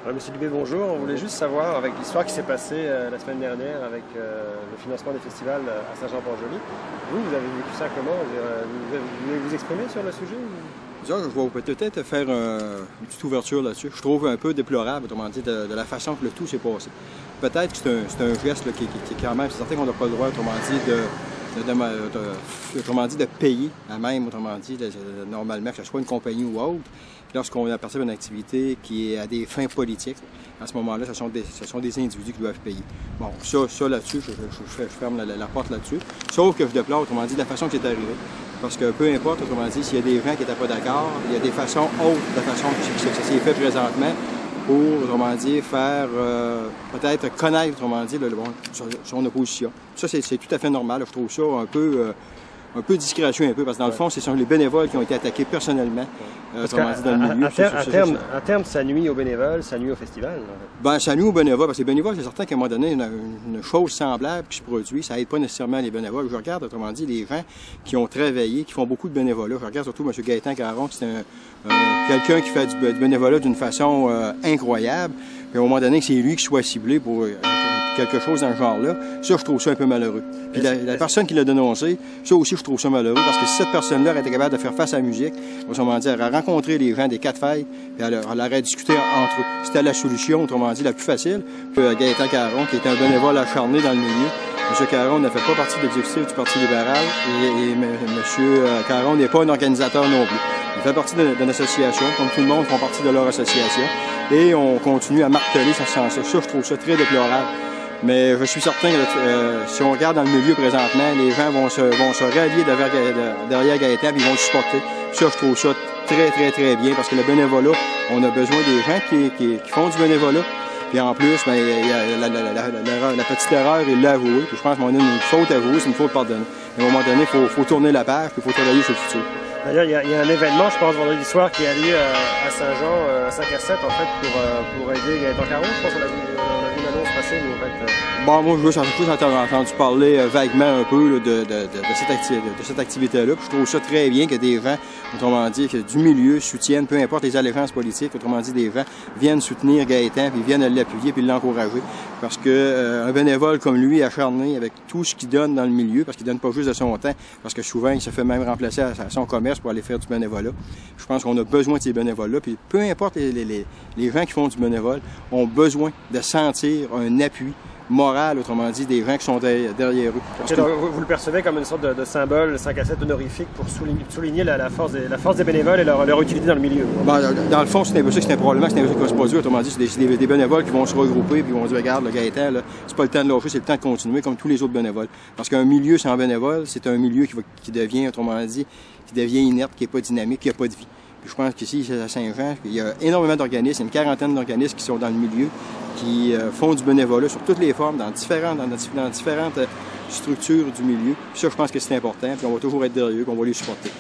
Alors, Monsieur Dubé, bonjour. On voulait juste savoir, avec l'histoire qui s'est passée la semaine dernière avec le financement des festivals à Saint-Jean-Port-Joli, vous avez vécu ça comment? Vous voulez vous exprimer sur le sujet? Je vais peut-être faire une petite ouverture là-dessus. Je trouve un peu déplorable, autrement dit, de la façon que le tout s'est passé. Peut-être que c'est un geste là, qui est quand même, c'est certain qu'on n'a pas le droit, autrement dit, de payer à même, autrement dit, normalement, que ce soit une compagnie ou autre. Lorsqu'on aperçoit une activité qui est à des fins politiques, à ce moment-là, ce sont des individus qui doivent payer. Bon, ça là-dessus, je ferme la porte là-dessus. Sauf que je déplore, autrement dit, la façon que c'est arrivé. Parce que peu importe, autrement dit, s'il y a des gens qui n'étaient pas d'accord, il y a des façons autres de la façon que ça s'est fait présentement pour, autrement dit, faire peut-être connaître, autrement dit, son opposition. Ça, c'est tout à fait normal. Je trouve ça un peu discrétion, parce que dans le fond, ce sont les bénévoles qui ont été attaqués personnellement, autrement dit, dans le milieu. À terme, ça nuit aux bénévoles, ça nuit au festival. Ben, ça nuit aux bénévoles, parce que les bénévoles, c'est certain qu'à un moment donné, une chose semblable qui se produit, ça n'aide pas nécessairement les bénévoles. Je regarde, autrement dit, les gens qui ont travaillé, qui font beaucoup de bénévolat. Je regarde surtout M. Gaétan Caron, qui c'est quelqu'un qui fait du bénévolat d'une façon incroyable. Puis à un moment donné, c'est lui qui soit ciblé pour quelque chose dans ce genre-là, ça, je trouve ça un peu malheureux. Puis la personne qui l'a dénoncé, ça aussi, je trouve ça malheureux, parce que si cette personne-là aurait été capable de faire face à la musique, autrement dit, elle aurait rencontré les gens des quatre fêtes, puis elle aurait discuté entre eux. C'était la solution, autrement dit, la plus facile, que Gaétan Caron, qui est un bénévole acharné dans le milieu. M. Caron ne fait pas partie de l'exécutif du Parti libéral, et M. Caron n'est pas un organisateur non plus. Il fait partie d'une association, comme tout le monde font partie de leur association, et on continue à marteler ce sens-là. Ça, je trouve ça très déplorable. Mais je suis certain que si on regarde dans le milieu présentement, les gens vont se rallier derrière Gaétan et ils vont le supporter. Ça, je trouve ça très bien, parce que le bénévolat, on a besoin des gens qui font du bénévolat. Puis en plus, ben, la petite erreur, il l'a avoué. Puis je pense qu'on a une faute avouée, c'est une faute pardonnée. À un moment donné, il faut tourner la page, puis il faut travailler sur le futur. D'ailleurs, il y a un événement, je pense, vendredi soir, qui a lieu à Saint-Jean, à 5 à 7, en fait, pour aider Gaétan Caron. Je pense qu'on a vu une annonce passer, mais en fait... Bon, moi, j'ai entendu parler vaguement un peu là, de cette activité-là. Je trouve ça très bien que des gens, autrement dit, que du milieu soutiennent, peu importe les allégeances politiques, autrement dit, des gens viennent soutenir Gaétan, puis viennent l'appuyer, puis l'encourager. Parce que un bénévole comme lui, acharné avec tout ce qu'il donne dans le milieu, parce qu'il donne pas juste de son temps, parce que souvent, il se fait même remplacer à son commerce pour aller faire du bénévolat. Je pense qu'on a besoin de ces bénévoles-là, puis peu importe les gens qui font du bénévole, ont besoin de sentir un appui moral, autrement dit, des gens qui sont derrière eux. Donc, vous le percevez comme une sorte de symbole 5 à 7 honorifique pour souligner la force des bénévoles et leur utilité dans le milieu. Ben, dans le fond, c'est un peu ça qui va se produire. Autrement dit, c'est des bénévoles qui vont se regrouper et qui vont dire, regarde, le Gaétan, c'est pas le temps de lâcher, c'est le temps de continuer comme tous les autres bénévoles. Parce qu'un milieu sans bénévoles, c'est un milieu qui devient, autrement dit, qui devient inerte, qui n'est pas dynamique, qui n'a pas de vie. Puis je pense qu'ici, à Saint-Jean, il y a énormément d'organismes, une quarantaine d'organismes qui sont dans le milieu, qui font du bénévolat sur toutes les formes, dans différentes structures du milieu. Puis ça, je pense que c'est important, puis on va toujours être derrière eux, qu'on va les supporter.